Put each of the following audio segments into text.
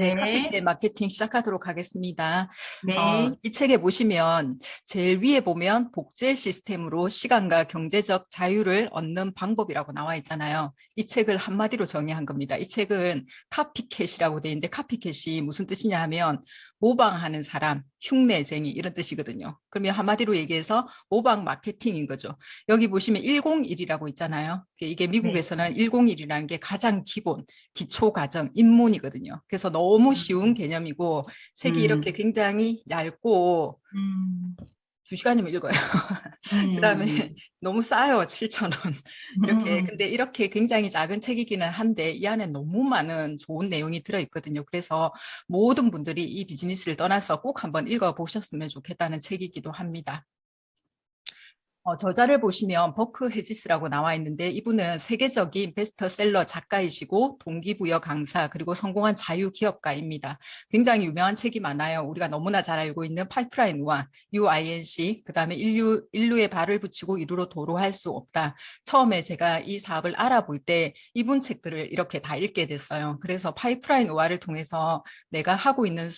네, 네, 카피텔 마케팅 시작하도록 하겠습니다. 네, 이 책에 보시면 제일 위에 보면 복제 시스템으로 시간과 경제적 자유를 얻는 방법이라고 나와 있잖아요. 이 책을 한마디로 정의한 겁니다. 이 책은 카피캣이라고 돼 있는데 카피캣이 무슨 뜻이냐 하면 모방하는 사람, 흉내쟁이 이런 뜻이거든요. 그러면 한마디로 얘기해서 모방 마케팅인 거죠. 여기 보시면 101이라고 있잖아요. 이게 네. 미국에서는 101이라는 게 가장 기본, 기초 과정, 입문이거든요. 그래서 너무 쉬운 음, 개념이고 책이 이렇게 음, 굉장히 얇고 음, 2시간이면 읽어요. 그다음에 음, 너무 싸요. 7,000원. 이렇게 근데 이렇게 굉장히 작은 책이기는 한데 이 안에 너무 많은 좋은 내용이 들어있거든요. 그래서 모든 분들이 이 비즈니스를 떠나서 꼭 한번 읽어보셨으면 좋겠다는 책이기도 합니다. 저자를 보시면 버크 헤지스라고 나와 있는데 이분은 세계적인 베스트셀러 작가이시고 동기부여 강사 그리고 성공한 자유기업가입니다. 굉장히 유명한 책이 많아요. 우리가 너무나 잘 알고 있는 파이프라인과 UINC 그다음에 인류의 발을 붙이고 이루로 도로할 수 없다. 처음에 제가 이 사업을 알아볼 때 이분 책들을 이렇게 다 읽게 됐어요. 그래서 파이프라인와를 통해서 내가 하고 있는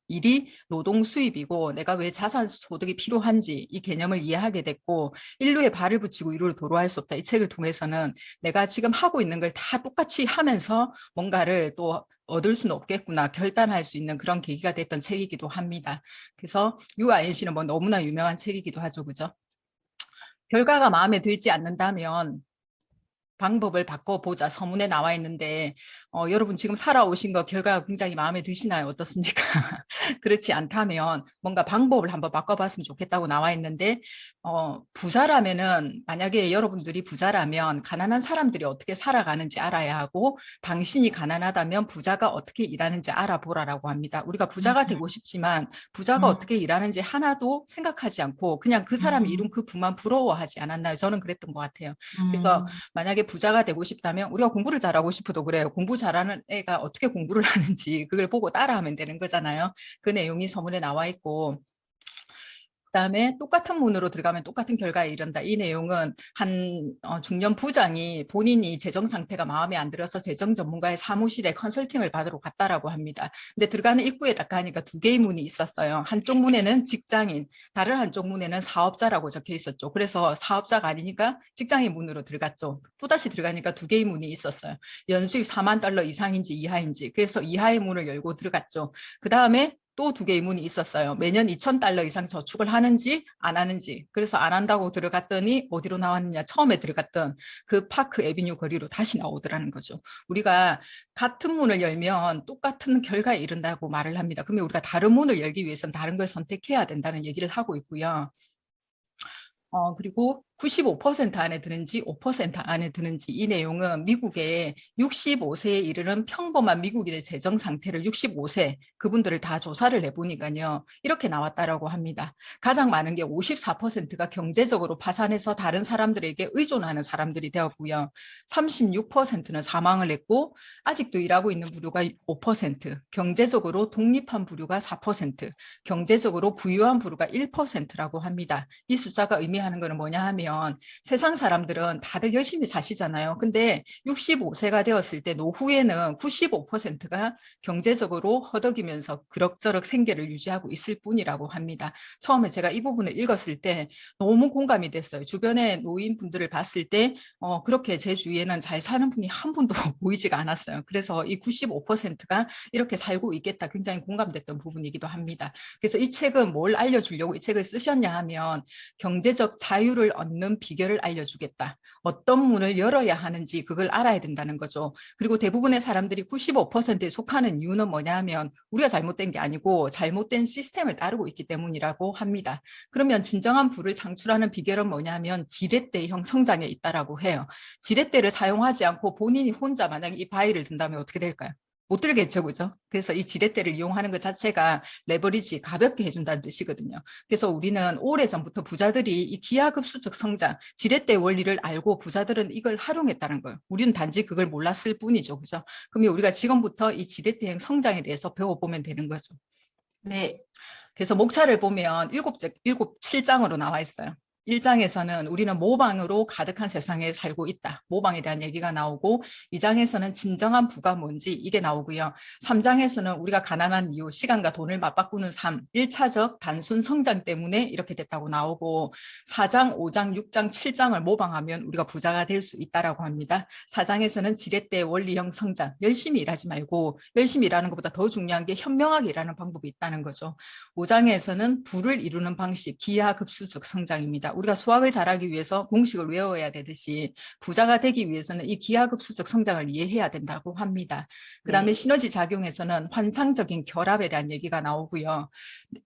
일이 노동 수입이고 내가 왜 자산 소득이 필요한지 이 개념을 이해하게 됐고 인류에 발을 붙이고 이루를 도로할 수 없다. 이 책을 통해서는 내가 지금 하고 있는 걸 다 똑같이 하면서 뭔가를 또 얻을 수는 없겠구나 결단할 수 있는 그런 계기가 됐던 책이기도 합니다. 그래서 유아인씨는 뭐 너무나 유명한 책이기도 하죠. 그죠? 결과가 마음에 들지 않는다면 방법을 바꿔보자 서문에 나와 있는데 여러분 지금 살아오신 거 결과가 굉장히 마음에 드시나요? 어떻습니까? 그렇지 않다면 뭔가 방법을 한번 바꿔봤으면 좋겠다고 나와 있는데 부자라면은 만약에 여러분들이 부자라면 가난한 사람들이 어떻게 살아가는지 알아야 하고 당신이 가난하다면 부자가 어떻게 일하는지 알아보라라고 합니다. 우리가 부자가 되고 싶지만 부자가 음, 어떻게 일하는지 하나도 생각하지 않고 그냥 그 사람이 이룬 음, 그 부만 부러워하지 않았나요? 저는 그랬던 것 같아요. 그래서 음, 만약에 부자가 되고 싶다면 우리가 공부를 잘하고 싶어도 그래요. 공부 잘하는 애가 어떻게 공부를 하는지 그걸 보고 따라하면 되는 거잖아요. 그 내용이 서문에 나와 있고 그다음에 똑같은 문으로 들어가면 똑같은 결과에 이른다. 이 내용은 한 중년 부장이 본인이 재정 상태가 마음에 안 들어서 재정 전문가의 사무실에 컨설팅을 받으러 갔다라고 합니다. 근데 들어가는 입구에 딱 가니까 두 개의 문이 있었어요. 한쪽 문에는 직장인, 다른 한쪽 문에는 사업자라고 적혀 있었죠. 그래서 사업자가 아니니까 직장인 문으로 들어갔죠. 또다시 들어가니까 두 개의 문이 있었어요. 연수익 4만 달러 이상인지 이하인지. 그래서 이하의 문을 열고 들어갔죠. 그 다음에 또 두 개의 문이 있었어요. 매년 2,000달러 이상 저축을 하는지 안 하는지. 그래서 안 한다고 들어갔더니 어디로 나왔느냐. 처음에 들어갔던 그 파크 에비뉴 거리로 다시 나오더라는 거죠. 우리가 같은 문을 열면 똑같은 결과에 이른다고 말을 합니다. 그러면 우리가 다른 문을 열기 위해서는 다른 걸 선택해야 된다는 얘기를 하고 있고요. 그리고 95% 안에 드는지 5% 안에 드는지 이 내용은 미국의 65세에 이르는 평범한 미국인의 재정 상태를 65세 그분들을 다 조사를 해보니까요. 이렇게 나왔다라고 합니다. 가장 많은 게 54%가 경제적으로 파산해서 다른 사람들에게 의존하는 사람들이 되었고요. 36%는 사망을 했고 아직도 일하고 있는 부류가 5%, 경제적으로 독립한 부류가 4%, 경제적으로 부유한 부류가 1%라고 합니다. 이 숫자가 의미하는 것은 뭐냐 하면 세상 사람들은 다들 열심히 사시잖아요. 근데 65세가 되었을 때 노후에는 95%가 경제적으로 허덕이면서 그럭저럭 생계를 유지하고 있을 뿐이라고 합니다. 처음에 제가 이 부분을 읽었을 때 너무 공감이 됐어요. 주변에 노인분들을 봤을 때 그렇게 제 주위에는 잘 사는 분이 한 분도 보이지가 않았어요. 그래서 이 95%가 이렇게 살고 있겠다 굉장히 공감됐던 부분이기도 합니다. 그래서 이 책은 뭘 알려주려고 이 책을 쓰셨냐 하면 경제적 자유를 얻는 비결을 알려주겠다. 어떤 문을 열어야 하는지 그걸 알아야 된다는 거죠. 그리고 대부분의 사람들이 95%에 속하는 이유는 뭐냐 하면 우리가 잘못된 게 아니고 잘못된 시스템을 따르고 있기 때문이라고 합니다. 그러면 진정한 부를 창출하는 비결은 뭐냐면 지렛대형 성장에 있다라고 해요. 지렛대를 사용하지 않고 본인이 혼자 만약에 이 바위를 든다면 어떻게 될까요? 못 들겠죠, 그죠? 그래서 이 지렛대를 이용하는 것 자체가 레버리지 가볍게 해준다는 뜻이거든요. 그래서 우리는 오래전부터 부자들이 이 기하급수적 성장, 지렛대 원리를 알고 부자들은 이걸 활용했다는 거예요. 우리는 단지 그걸 몰랐을 뿐이죠, 그죠? 그러면 우리가 지금부터 이 지렛대형 성장에 대해서 배워보면 되는 거죠. 네, 그래서 목차를 보면 일곱 7장으로 나와 있어요. 1장에서는 우리는 모방으로 가득한 세상에 살고 있다. 모방에 대한 얘기가 나오고 2장에서는 진정한 부가 뭔지 이게 나오고요. 3장에서는 우리가 가난한 이유, 시간과 돈을 맞바꾸는 삶, 1차적 단순 성장 때문에 이렇게 됐다고 나오고 4장, 5장, 6장, 7장을 모방하면 우리가 부자가 될 수 있다라고 합니다. 4장에서는 지렛대 원리형 성장, 열심히 일하지 말고 열심히 일하는 것보다 더 중요한 게 현명하게 일하는 방법이 있다는 거죠. 5장에서는 부를 이루는 방식, 기하급수적 성장입니다. 우리가 수학을 잘하기 위해서 공식을 외워야 되듯이 부자가 되기 위해서는 이 기하급수적 성장을 이해해야 된다고 합니다. 그다음에 시너지 작용에서는 환상적인 결합에 대한 얘기가 나오고요.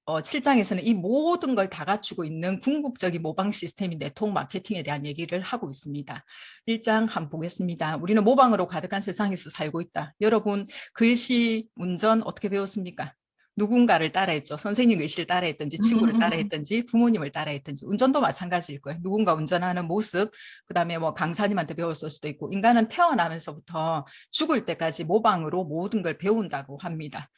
7장에서는 이 모든 걸 다 갖추고 있는 궁극적인 모방 시스템인 네트워크 마케팅에 대한 얘기를 하고 있습니다. 1장 한번 보겠습니다. 우리는 모방으로 가득한 세상에서 살고 있다. 여러분 글씨, 운전 어떻게 배웠습니까? 누군가를 따라했죠. 선생님 글씨를 따라했든지 친구를 따라했든지 부모님을 따라했든지 운전도 마찬가지일 거예요. 누군가 운전하는 모습, 그다음에 뭐 강사님한테 배웠을 수도 있고 인간은 태어나면서부터 죽을 때까지 모방으로 모든 걸 배운다고 합니다.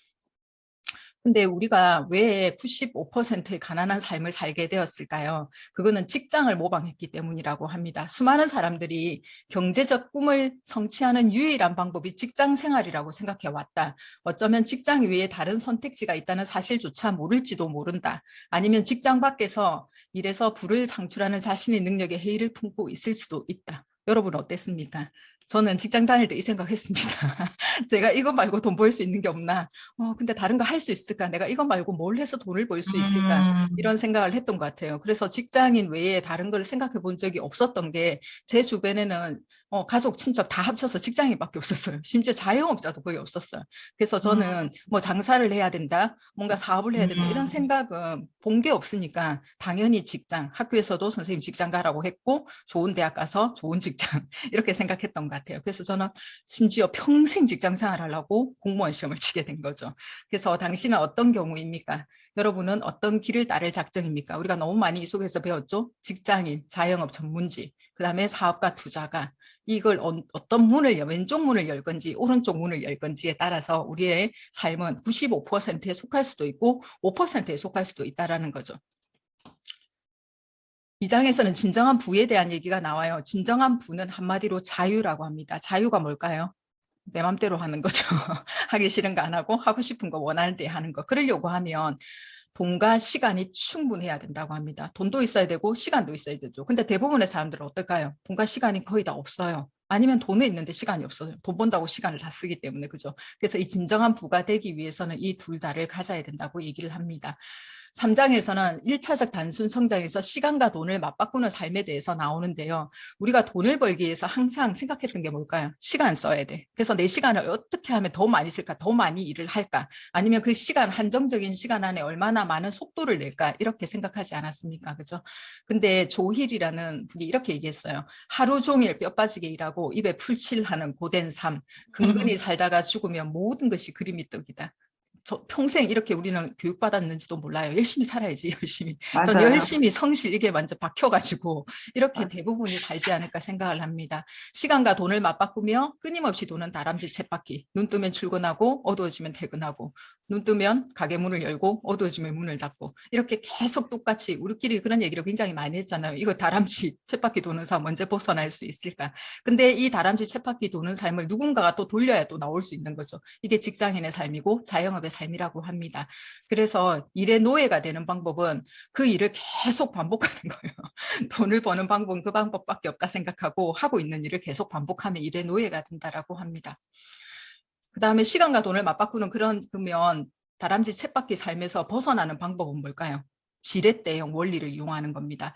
근데 우리가 왜 95%의 가난한 삶을 살게 되었을까요? 그거는 직장을 모방했기 때문이라고 합니다. 수많은 사람들이 경제적 꿈을 성취하는 유일한 방법이 직장 생활이라고 생각해 왔다. 어쩌면 직장 외에 다른 선택지가 있다는 사실조차 모를지도 모른다. 아니면 직장 밖에서 일해서 부를 창출하는 자신의 능력에 해이를 품고 있을 수도 있다. 여러분 어땠습니까? 저는 직장 다닐 때 이 생각했습니다. 제가 이것 말고 돈 벌 수 있는 게 없나? 근데 다른 거 할 수 있을까? 내가 이것 말고 뭘 해서 돈을 벌 수 있을까? 이런 생각을 했던 것 같아요. 그래서 직장인 외에 다른 걸 생각해 본 적이 없었던 게 제 주변에는 가족, 친척 다 합쳐서 직장인밖에 없었어요. 심지어 자영업자도 거의 없었어요. 그래서 저는 뭐 장사를 해야 된다, 뭔가 사업을 해야 된다 이런 생각은 본 게 없으니까 당연히 직장, 학교에서도 선생님 직장 가라고 했고 좋은 대학 가서 좋은 직장 이렇게 생각했던 것 같아요. 그래서 저는 심지어 평생 직장 생활하려고 공무원 시험을 치게 된 거죠. 그래서 당신은 어떤 경우입니까? 여러분은 어떤 길을 따를 작정입니까? 우리가 너무 많이 이 속에서 배웠죠. 직장인, 자영업 전문직, 그다음에 사업가, 투자가. 이걸 어떤 문을 왼쪽 문을 열 건지 오른쪽 문을 열 건지에 따라서 우리의 삶은 95%에 속할 수도 있고 5%에 속할 수도 있다는 거죠. 2장에서는 진정한 부에 대한 얘기가 나와요. 진정한 부는 한마디로 자유라고 합니다. 자유가 뭘까요? 내 맘대로 하는 거죠. 하기 싫은 거 안 하고 하고 싶은 거 원하는 데 하는 거. 그러려고 하면 돈과 시간이 충분해야 된다고 합니다. 돈도 있어야 되고 시간도 있어야 되죠. 근데 대부분의 사람들은 어떨까요? 돈과 시간이 거의 다 없어요. 아니면 돈은 있는데 시간이 없어요. 돈 번다고 시간을 다 쓰기 때문에. 그죠? 그래서 이 진정한 부가 되기 위해서는 이 둘 다를 가져야 된다고 얘기를 합니다. 3장에서는 1차적 단순 성장에서 시간과 돈을 맞바꾸는 삶에 대해서 나오는데요. 우리가 돈을 벌기 위해서 항상 생각했던 게 뭘까요? 시간 써야 돼. 그래서 내 시간을 어떻게 하면 더 많이 쓸까? 더 많이 일을 할까? 아니면 그 시간, 한정적인 시간 안에 얼마나 많은 속도를 낼까? 이렇게 생각하지 않았습니까? 그죠? 근데 조힐이라는 분이 이렇게 얘기했어요. 하루 종일 뼈 빠지게 일하고 입에 풀칠하는 고된 삶, 근근히 살다가 죽으면 모든 것이 그림이 떡이다. 평생 이렇게 우리는 교육받았는지도 몰라요. 열심히 살아야지, 열심히. 전 맞아요. 열심히 성실 이게 완전 박혀가지고 이렇게 맞아요. 대부분이 살지 않을까 생각을 합니다. 시간과 돈을 맞바꾸며 끊임없이 도는 다람쥐 쳇바퀴. 눈 뜨면 출근하고 어두워지면 퇴근하고 눈 뜨면 가게 문을 열고 어두워지면 문을 닫고 이렇게 계속 똑같이 우리끼리 그런 얘기를 굉장히 많이 했잖아요. 이거 다람쥐 쳇바퀴 도는 삶 언제 벗어날 수 있을까? 근데 이 다람쥐 쳇바퀴 도는 삶을 누군가가 또 돌려야 또 나올 수 있는 거죠. 이게 직장인의 삶이고 자영업의 삶이라고 합니다. 그래서 일의 노예가 되는 방법은 그 일을 계속 반복하는 거예요. 돈을 버는 방법은 그 방법밖에 없다 생각하고 하고 있는 일을 계속 반복하면 일의 노예가 된다라고 합니다. 그다음에 시간과 돈을 맞바꾸는 그러면 다람쥐 쳇바퀴 삶에서 벗어나는 방법은 뭘까요? 지렛대형 원리를 이용하는 겁니다.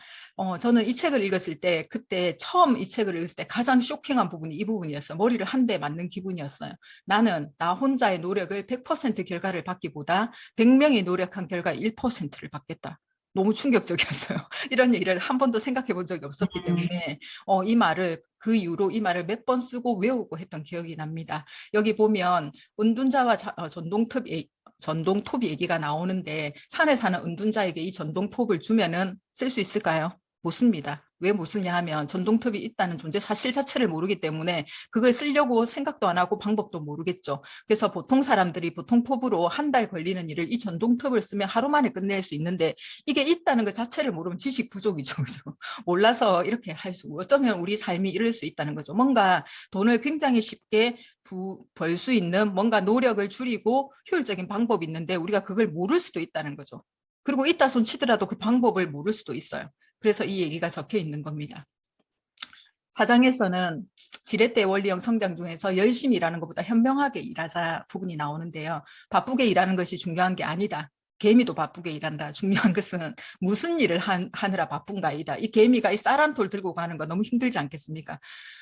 저는 이 책을 읽었을 때 그때 처음 이 책을 읽었을 때 가장 쇼킹한 부분이 이 부분이었어요. 머리를 한 대 맞는 기분이었어요. 나는 나 혼자의 노력을 100% 결과를 받기보다 100명이 노력한 결과 1%를 받겠다. 너무 충격적이었어요. 이런 얘기를 한 번도 생각해 본 적이 없었기 때문에 이 말을 그 이후로 이 말을 몇 번 쓰고 외우고 했던 기억이 납니다. 여기 보면 은둔자와 전동톱 얘기가 나오는데 산에 사는 은둔자에게 이 전동톱을 주면은 쓸 수 있을까요? 못 씁니다. 왜 못 쓰냐 하면 전동톱이 있다는 존재 사실 자체를 모르기 때문에 그걸 쓰려고 생각도 안 하고 방법도 모르겠죠. 그래서 보통 사람들이 보통 톱으로 한 달 걸리는 일을 이 전동톱을 쓰면 하루 만에 끝낼 수 있는데 이게 있다는 것 자체를 모르면 지식 부족이죠. 그죠? 몰라서 이렇게 할 수, 어쩌면 우리 삶이 이럴 수 있다는 거죠. 뭔가 돈을 굉장히 쉽게 벌 수 있는 뭔가 노력을 줄이고 효율적인 방법이 있는데 우리가 그걸 모를 수도 있다는 거죠. 그리고 있다 손 치더라도 그 방법을 모를 수도 있어요. 그래서 이 얘기가 적혀 있는 겁니다. 4장에서는 지렛대 원리형 성장 중에서 열심히 일하는 것보다 현명하게 일하자 부분이 나오는데요. 바쁘게 일하는 것이 중요한 게 아니다. 개미도 바쁘게 일한다. 중요한 것은 무슨 일을 하느라 바쁜가이다. 이 개미가 이 쌀 한 톨 들고 가는 거 너무 힘들지 않겠습니까?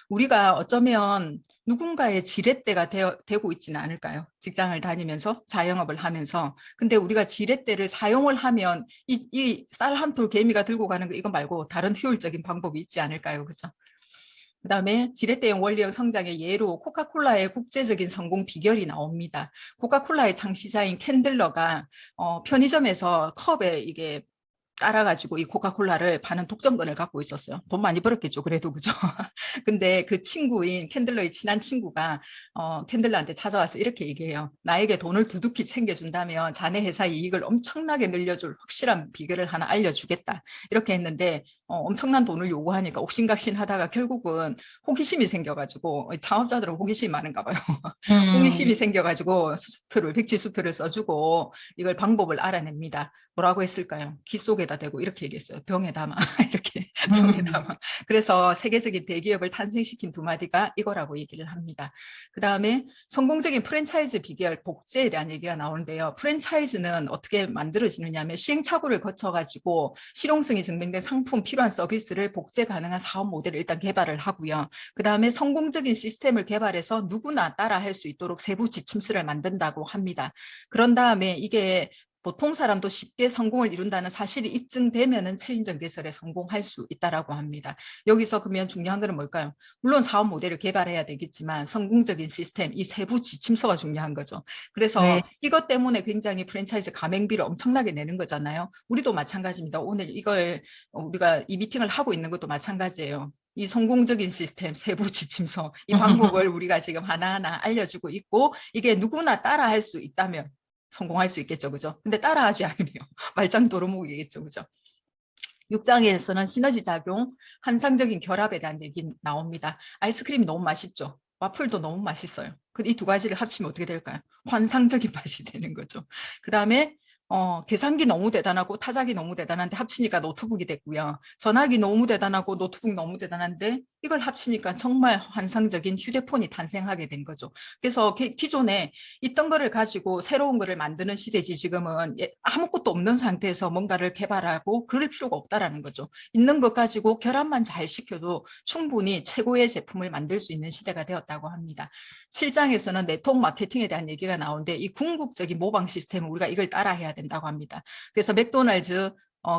우리가 어쩌면 누군가의 지렛대가 되고 있지는 않을까요? 직장을 다니면서 자영업을 하면서. 근데 우리가 지렛대를 사용을 하면 이 쌀 한 톨 개미가 들고 가는 거 이거 말고 다른 효율적인 방법이 있지 않을까요? 그죠? 그다음에 지렛대형 원리형 성장의 예로 코카콜라의 국제적인 성공 비결이 나옵니다. 코카콜라의 창시자인 캔들러가 편의점에서 컵에 이게 따라가지고 이 코카콜라를 파는 독점권을 갖고 있었어요. 돈 많이 벌었겠죠. 그래도 그죠. 근데 그 친구인 캔들러의 친한 친구가 캔들러한테 찾아와서 이렇게 얘기해요. 나에게 돈을 두둑히 챙겨준다면 자네 회사 이익을 엄청나게 늘려줄 확실한 비결을 하나 알려주겠다. 이렇게 했는데 엄청난 돈을 요구하니까 옥신각신하다가 결국은 호기심이 생겨가지고 창업자들은 호기심이 많은가 봐요. 호기심이 생겨가지고 수표를 백지수표를 써주고 이걸 방법을 알아냅니다. 뭐라고 했을까요? 귀 속에다 대고 이렇게 얘기했어요. 병에 담아 이렇게 병에 담아. 그래서 세계적인 대기업을 탄생시킨 두 마디가 이거라고 얘기를 합니다. 그 다음에 성공적인 프랜차이즈 비결 복제에 대한 얘기가 나오는데요. 프랜차이즈는 어떻게 만들어지느냐 하면 시행착오를 거쳐가지고 실용성이 증명된 상품, 필요한 서비스를 복제 가능한 사업 모델을 일단 개발을 하고요. 그 다음에 성공적인 시스템을 개발해서 누구나 따라할 수 있도록 세부 지침서를 만든다고 합니다. 그런 다음에 이게 보통 사람도 쉽게 성공을 이룬다는 사실이 입증되면은 체인점 개설에 성공할 수 있다라고 합니다. 여기서 그러면 중요한 것은 뭘까요? 물론 사업 모델을 개발해야 되겠지만 성공적인 시스템, 이 세부 지침서가 중요한 거죠. 그래서 네. 이것 때문에 굉장히 프랜차이즈 가맹비를 엄청나게 내는 거잖아요. 우리도 마찬가지입니다. 오늘 이걸 우리가 이 미팅을 하고 있는 것도 마찬가지예요. 이 성공적인 시스템, 세부 지침서, 이 방법을 우리가 지금 하나하나 알려주고 있고 이게 누구나 따라할 수 있다면 성공할 수 있겠죠. 그죠? 근데 따라하지 않으면 말짱 도루묵이겠죠. 그죠? 6장에서는 시너지 작용, 환상적인 결합에 대한 얘기 나옵니다. 아이스크림이 너무 맛있죠. 와플도 너무 맛있어요. 이 두 가지를 합치면 어떻게 될까요? 환상적인 맛이 되는 거죠. 그 다음에 계산기 너무 대단하고 타자기 너무 대단한데 합치니까 노트북이 됐고요. 전화기 너무 대단하고 노트북 너무 대단한데 이걸 합치니까 정말 환상적인 휴대폰이 탄생하게 된 거죠. 그래서 기존에 있던 거를 가지고 새로운 거를 만드는 시대지 지금은 아무것도 없는 상태에서 뭔가를 개발하고 그럴 필요가 없다라는 거죠. 있는 것 가지고 결합만 잘 시켜도 충분히 최고의 제품을 만들 수 있는 시대가 되었다고 합니다. 7장에서는 네트워크 마케팅에 대한 얘기가 나오는데 이 궁극적인 모방 시스템은 우리가 이걸 따라해야 된다고 합니다. 그래서 맥도날드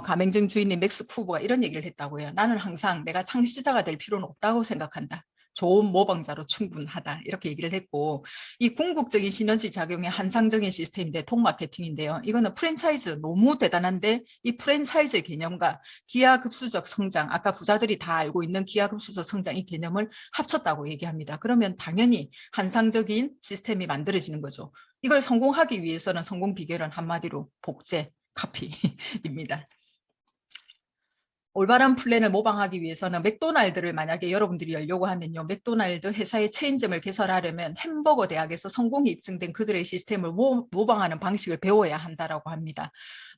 가맹점 주인인 맥스 쿠버가 이런 얘기를 했다고 해요. 나는 항상 내가 창시자가 될 필요는 없다고 생각한다. 좋은 모방자로 충분하다. 이렇게 얘기를 했고 이 궁극적인 시너지 작용의 환상적인 시스템인데 톡 마케팅인데요. 이거는 프랜차이즈 너무 대단한데 이 프랜차이즈의 개념과 기하급수적 성장, 아까 부자들이 다 알고 있는 기하급수적 성장 이 개념을 합쳤다고 얘기합니다. 그러면 당연히 환상적인 시스템이 만들어지는 거죠. 이걸 성공하기 위해서는 성공 비결은 한마디로 복제, 카피입니다. 올바른 플랜을 모방하기 위해서는 맥도날드를 만약에 여러분들이 열려고 하면요. 맥도날드 회사의 체인점을 개설하려면 햄버거 대학에서 성공이 입증된 그들의 시스템을 모방하는 방식을 배워야 한다라고 합니다.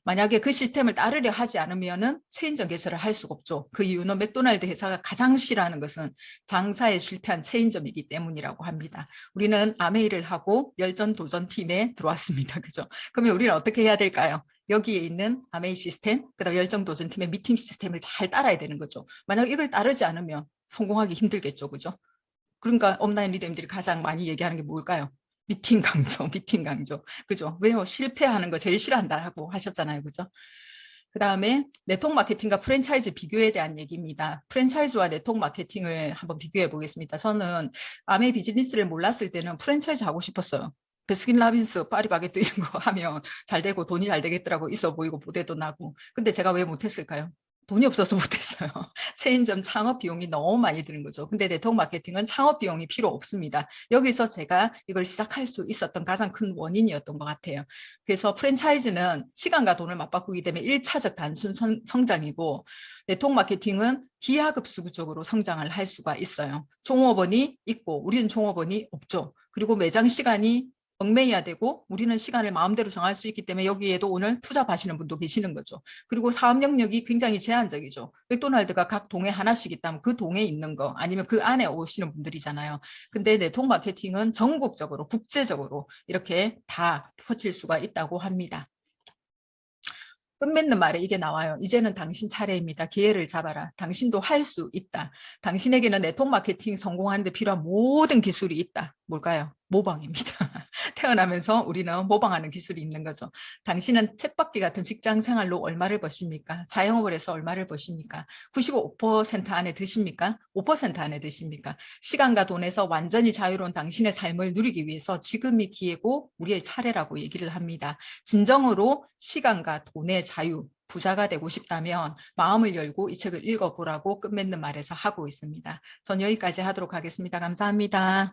만약에 그 시스템을 따르려 하지 않으면은 체인점 개설을 할 수가 없죠. 그 이유는 맥도날드 회사가 가장 싫어하는 것은 장사에 실패한 체인점이기 때문이라고 합니다. 우리는 아메이를 하고 열전 도전 팀에 들어왔습니다. 그죠? 그러면 우리는 어떻게 해야 될까요? 여기에 있는 아메이 시스템, 그다음 열정도전팀의 미팅 시스템을 잘 따라야 되는 거죠. 만약 이걸 따르지 않으면 성공하기 힘들겠죠. 그죠? 그러니까 온라인 리더님들이 가장 많이 얘기하는 게 뭘까요? 미팅 강조, 미팅 강조. 그죠? 왜요? 실패하는 거 제일 싫어한다고 하셨잖아요. 그죠? 그 다음에 네트워크 마케팅과 프랜차이즈 비교에 대한 얘기입니다. 프랜차이즈와 네트워크 마케팅을 한번 비교해 보겠습니다. 저는 아메이 비즈니스를 몰랐을 때는 프랜차이즈 하고 싶었어요. 베스킨라빈스, 파리바게뜨 이런 거 하면 잘 되고 돈이 잘 되겠더라고 있어 보이고 보대도 나고. 근데 제가 왜 못했을까요? 돈이 없어서 못했어요. 체인점 창업 비용이 너무 많이 드는 거죠. 근데 네트워크 마케팅은 창업 비용이 필요 없습니다. 여기서 제가 이걸 시작할 수 있었던 가장 큰 원인이었던 것 같아요. 그래서 프랜차이즈는 시간과 돈을 맞바꾸기 때문에 1차적 단순 성장이고 네트워크 마케팅은 기하급수적으로 성장을 할 수가 있어요. 종업원이 있고 우리는 종업원이 없죠. 그리고 매장 시간이 얽매여야 되고 우리는 시간을 마음대로 정할 수 있기 때문에 여기에도 오늘 투잡하시는 분도 계시는 거죠. 그리고 사업 영역이 굉장히 제한적이죠. 맥도날드가 각 동에 하나씩 있다면 그 동에 있는 거 아니면 그 안에 오시는 분들이잖아요. 근데 네트워크 마케팅은 전국적으로 국제적으로 이렇게 다 퍼질 수가 있다고 합니다. 끝맺는 말에 이게 나와요. 이제는 당신 차례입니다. 기회를 잡아라. 당신도 할 수 있다. 당신에게는 네트워크 마케팅 성공하는 데 필요한 모든 기술이 있다. 뭘까요? 모방입니다. 태어나면서 우리는 모방하는 기술이 있는 거죠. 당신은 쳇바퀴 같은 직장 생활로 얼마를 버십니까? 자영업을 해서 얼마를 버십니까? 95% 안에 드십니까? 5% 안에 드십니까? 시간과 돈에서 완전히 자유로운 당신의 삶을 누리기 위해서 지금이 기회고 우리의 차례라고 얘기를 합니다. 진정으로 시간과 돈의 자유, 부자가 되고 싶다면 마음을 열고 이 책을 읽어보라고 끝맺는 말에서 하고 있습니다. 전 여기까지 하도록 하겠습니다. 감사합니다.